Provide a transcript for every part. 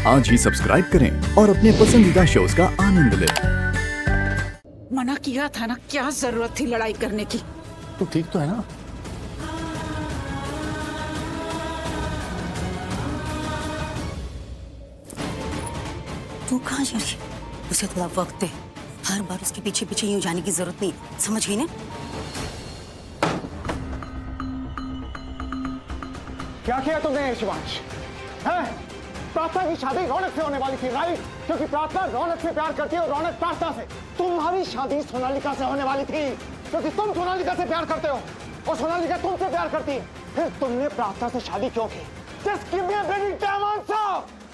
आज ही सब्सक्राइब करें और अपने पसंदीदा शोज का आनंद लें। मना किया था ना, क्या जरूरत थी लड़ाई करने की। तू ठीक तो है ना? तू कहाँ जा रही है? उसे थोड़ा वक्त दे। हर बार उसके पीछे पीछे यूं जाने की जरूरत नहीं, समझ गई ना? क्या किया तुमने शिवांश? हैं? प्रार्थना की शादी रौनक से होने वाली थी, राइट? क्योंकि प्रार्थना रौनक से प्यार करती है और रौनक प्रार्थना से। तुम्हारी शादी सोनालिका से होने वाली थी क्योंकि तुम सोनालिका से प्यार करते हो और सोनालिका तुमसे प्यार करती है। फिर तुमने प्रार्थना से शादी क्यों की? Just give me a very damn answer!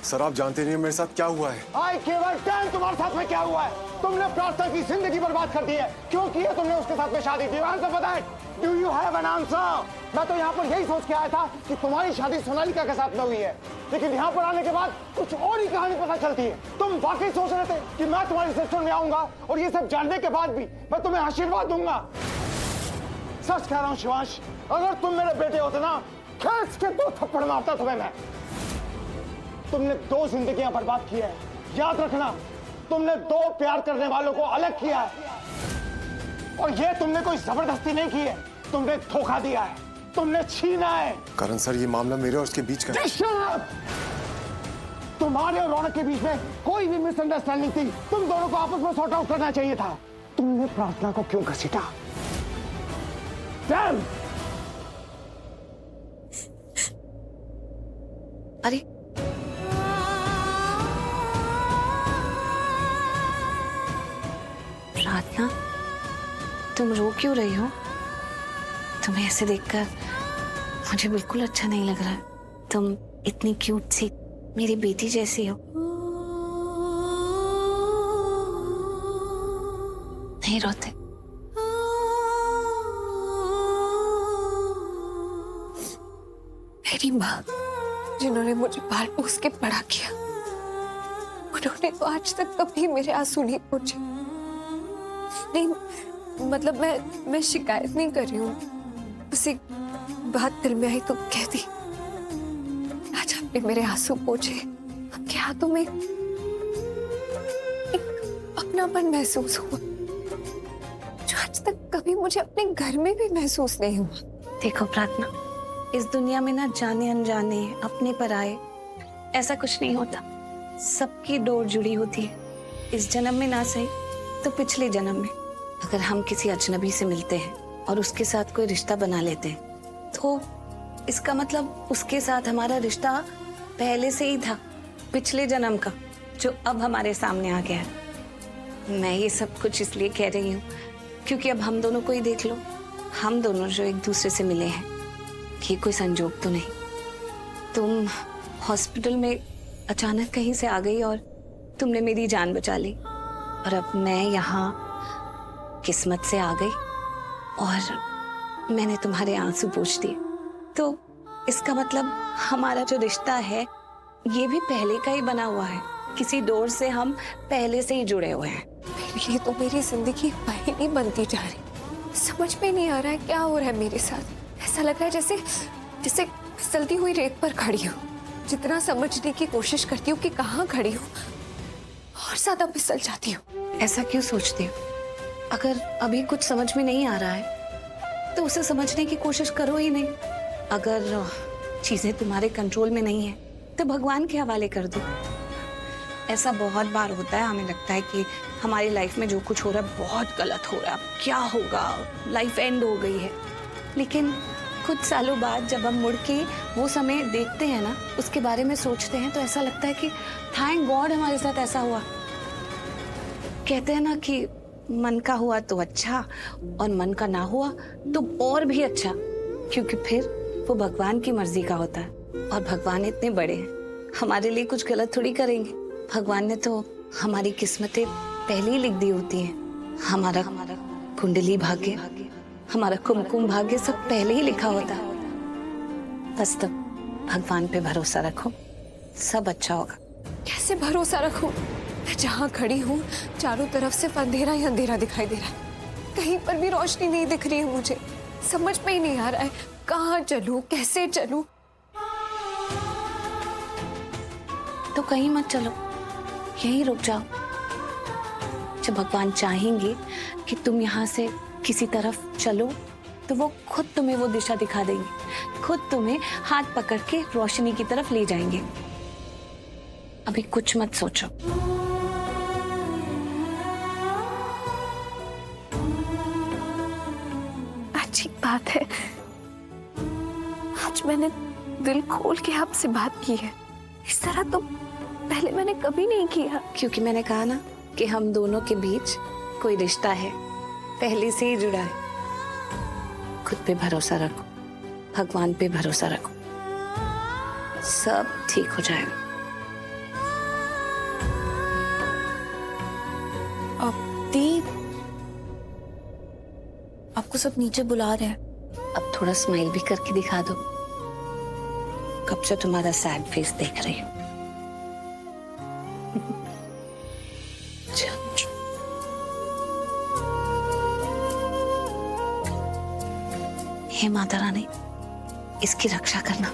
Sir आप जानते नहीं मेरे साथ क्या हुआ है। I give a damn तुम्हारे साथ में क्या हुआ है? तुमने प्रार्थना की जिंदगी बर्बाद कर दी है। क्यों की है तुमने उसके साथ में शादी? आंसर बताएं। Do you have an answer? मैं तो यहाँ पर यही सोच के आया था कि तुम्हारी शादी सोनालिका के साथ में हुई है, लेकिन यहाँ पर आने के बाद कुछ और ही कहानी पता चलती है। तुम वाकई सोच रहे थे कि मैं तुम्हारे रिसेप्शन में आऊंगा और ये सब जानने के बाद भी मैं तुम्हें आशीर्वाद दूंगा? सच कह रहा हूँ शिवांश, अगर तुम मेरे बेटे होते ना, खींच के 2 थप्पड़ मारता तुम्हें मैं। तुमने 2 जिंदगियां बर्बाद की है, याद रखना। तुमने 2 प्यार करने वालों को अलग किया है और ये तुमने कोई जबरदस्ती नहीं की है, तुमने धोखा दिया है, तुमने छीना है। करण सर ये मामला मेरे और उसके बीच का है। तुम्हारे और रौनक के बीच में कोई भी मिसअंडरस्टैंडिंग थी, तुम दोनों को आपस में सॉर्ट आउट करना चाहिए था। तुमने प्रार्थना को क्यों घसीटा? डैम! अरे प्रार्थना, तुम रो क्यों रही हो? तुम्हें ऐसे देखकर मुझे बिल्कुल अच्छा नहीं लग रहा है। तुम इतनी क्यूट सी मेरी बेटी जैसी हो। नहीं रोते? मेरी माँ जिन्होंने मुझे पाल पोस के बड़ा किया, उन्होंने तो आज तक कभी मेरे आंसू नहीं पोंछे। नहीं मतलब मैं शिकायत नहीं कर रही हूँ, बस एक बात दिल में आई तो कह दी। आज आपने मेरे आंसू पोंछे, आपके हाथों में एक अपनापन महसूस हुआ जो आज तक कभी मुझे अपने घर में भी महसूस नहीं हुआ। देखो प्रार्थना, इस दुनिया में ना जाने अनजाने, अपने पराए, ऐसा कुछ नहीं होता। सबकी डोर जुड़ी होती है। इस जन्म में ना सही तो पिछले जन्म में। अगर हम किसी अजनबी से मिलते हैं और उसके साथ कोई रिश्ता बना लेते हैं तो इसका मतलब उसके साथ हमारा रिश्ता पहले से ही था, पिछले जन्म का, जो अब हमारे सामने आ गया है। मैं ये सब कुछ इसलिए कह रही हूँ क्योंकि अब हम दोनों को ही देख लो, हम दोनों जो एक दूसरे से मिले हैं, ये कोई संजोग तो नहीं। तुम हॉस्पिटल में अचानक कहीं से आ गई और तुमने मेरी जान बचा ली, और अब मैं यहाँ किस्मत से आ गई और मैंने तुम्हारे आंसू पोंछ दिए। तो इसका मतलब हमारा जो रिश्ता है ये भी पहले का ही बना हुआ है। किसी डोर से हम पहले से ही जुड़े हुए हैं। मेरे लिए तो मेरी जिंदगी पहली बनती जा रही। समझ में नहीं आ रहा है क्या हो रहा है मेरे साथ। ऐसा लग रहा है जैसे फिसलती हुई रेत पर खड़ी हूँ। जितना समझने की कोशिश करती हूँ कि कहाँ खड़ी हूँ, और ज्यादा फिसल जाती हूँ। ऐसा क्यों सोचती हूँ? अगर अभी कुछ समझ में नहीं आ रहा है तो उसे समझने की कोशिश करो ही नहीं। अगर चीजें तुम्हारे कंट्रोल में नहीं है तो भगवान के हवाले कर दो। ऐसा बहुत बार होता है, हमें लगता है कि हमारी लाइफ में जो कुछ हो रहा है बहुत गलत हो रहा है, क्या होगा, लाइफ एंड हो गई है। लेकिन कुछ सालों बाद जब हम मुड़ के वो समय देखते हैं ना, उसके बारे में सोचते हैं, तो ऐसा लगता है कि थैंक गॉड हमारे साथ ऐसा हुआ। कहते हैं ना कि मन का हुआ तो अच्छा और मन का ना हुआ तो और भी अच्छा, क्योंकि फिर वो भगवान की मर्जी का होता है। और भगवान इतने बड़े हैं, हमारे लिए कुछ गलत थोड़ी करेंगे। भगवान ने तो हमारी किस्मतें पहले ही लिख दी होती हैं। हमारा कुंडली भाग्य, हमारा कुमकुम भाग्य सब पहले ही लिखा होता है। बस तब भगवान पे भरोसा रखो, सब अच्छा होगा। कैसे भरोसा रखूं? मैं जहाँ खड़ी हूँ चारों तरफ से अंधेरा ही अंधेरा दिखाई दे रहा है, कहीं पर भी रोशनी नहीं दिख रही है। मुझे समझ में ही नहीं आ रहा है कहाँ चलूं, कैसे चलूं। तो कहीं मत चलो, यहीं रुक जाओ। जब भगवान चाहेंगे कि तुम यहाँ से किसी तरफ चलो तो वो खुद तुम्हें वो दिशा दिखा देंगे, खुद तुम्हें हाथ पकड़ के रोशनी की तरफ ले जाएंगे। अभी कुछ मत सोचो। अच्छी बात है, आज मैंने दिल खोल के आपसे बात की है। इस तरह तो पहले मैंने कभी नहीं किया। क्योंकि मैंने कहा ना कि हम दोनों के बीच कोई रिश्ता है, पहले से ही जुड़ा है। खुद पे भरोसा रखो, भगवान पे भरोसा रखो, सब ठीक हो जाएगा। दी, आपको सब नीचे बुला रहे हैं। अब थोड़ा स्माइल भी करके दिखा दो। कब से तुम्हारा सैड फेस देख रही हूँ। हे माता रानी, इसकी रक्षा करना,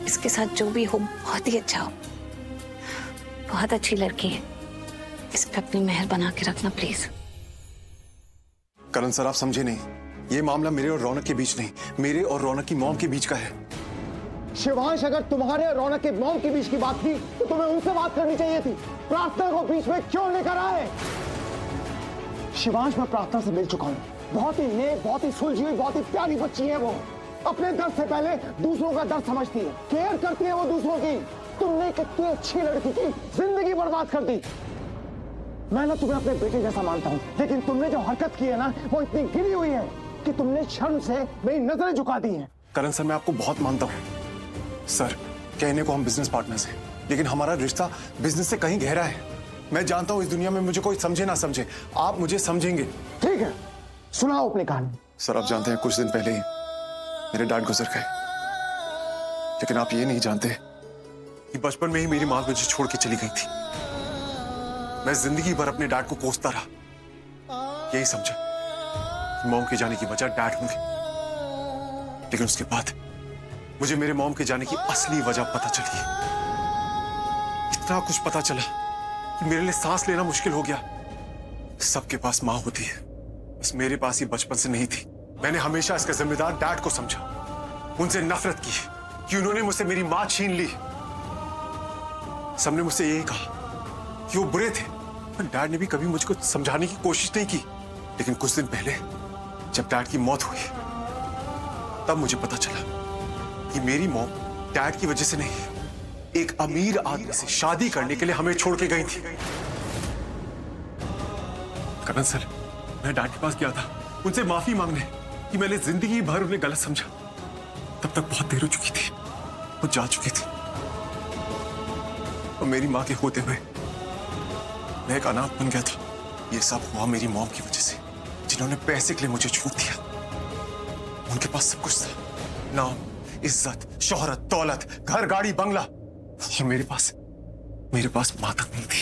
इसके साथ जो भी हो बहुत ही अच्छा हो। बहुत अच्छी लड़की है, इस पे अपनी मेहर बना के रखना प्लीज। करण सर, आप समझे नहीं, ये मामला मेरे और रौनक के बीच नहीं, मेरे और रौनक की मॉम के बीच का है। शिवांश, अगर तुम्हारे और रौनक के मॉम के बीच की बात थी तो तुम्हें उनसे बात करनी चाहिए थी। प्रार्थना को बीच में क्यों लेकर आए? शिवांश, मैं प्रार्थना से मिल चुका हूँ। बहुत ही नेक, बहुत ही सुलझी हुई, बहुत ही प्यारी बच्ची है वो। अपने दर्द से पहले दूसरों का दर्द समझती है, केयर करती है वो दूसरों की। तुमने कितनी अच्छी लड़की की जिंदगी बर्बाद कर दी। मैं ना तुम्हें अपने बेटे जैसा मानता हूँ, लेकिन तुमने जो हरकत की है ना, वो इतनी गिरी हुई है कि तुमने शर्म से मेरी नजरें झुका दी हैं। करण सर, मैं आपको बहुत मानता हूँ। सर, कहने को हम बिजनेस पार्टनर्स हैं, लेकिन हमारा रिश्ता बिजनेस से कहीं गहरा है। मैं जानता हूँ इस दुनिया में मुझे कोई समझे ना समझे, आप मुझे समझेंगे। ठीक है, सुनाओ अपनी कहानी। सर, आप जानते हैं कुछ दिन पहले ही मेरे डैड गुजर गए, लेकिन आप ये नहीं जानते कि बचपन में ही मेरी माँ मुझे छोड़ के चली गई थी। मैं जिंदगी भर अपने डैड को कोसता रहा, यही समझा कि मॉम के जाने की वजह डैड होंगे। लेकिन उसके बाद मुझे मेरे मॉम के जाने की असली वजह पता चली। इतना कुछ पता चला कि मेरे लिए सांस लेना मुश्किल हो गया। सबके पास माँ होती है, बस मेरे पास ही बचपन से नहीं थी। मैंने हमेशा इसका जिम्मेदार डैड को समझा, उनसे नफरत की कि उन्होंने मुझसे मेरी माँ छीन ली। सबने मुझसे यही कहा कि वो बुरे थे, पर डैड ने भी कभी मुझको समझाने की कोशिश नहीं की। लेकिन कुछ दिन पहले जब डैड की मौत हुई, तब मुझे पता चला कि मेरी मौत डैड की वजह से नहीं, एक अमीर आदमी से शादी करने के लिए हमें छोड़ के गई थी। करण सर, मैं डैड के पास गया था उनसे माफी मांगने कि मैंने जिंदगी भर उन्हें गलत समझा। तब तक बहुत देर हो चुकी थी, वो जा चुकी थी। और मेरी मां के होते हुए मैं एक अनाथ बन गया था। ये सब हुआ मेरी मॉम की वजह से, जिन्होंने पैसे के लिए मुझे छूट दिया। उनके पास सब कुछ था, नाम, इज्जत, शोहरत, दौलत, घर, गाड़ी, बंगला, और मेरे पास मां तक नहीं थी।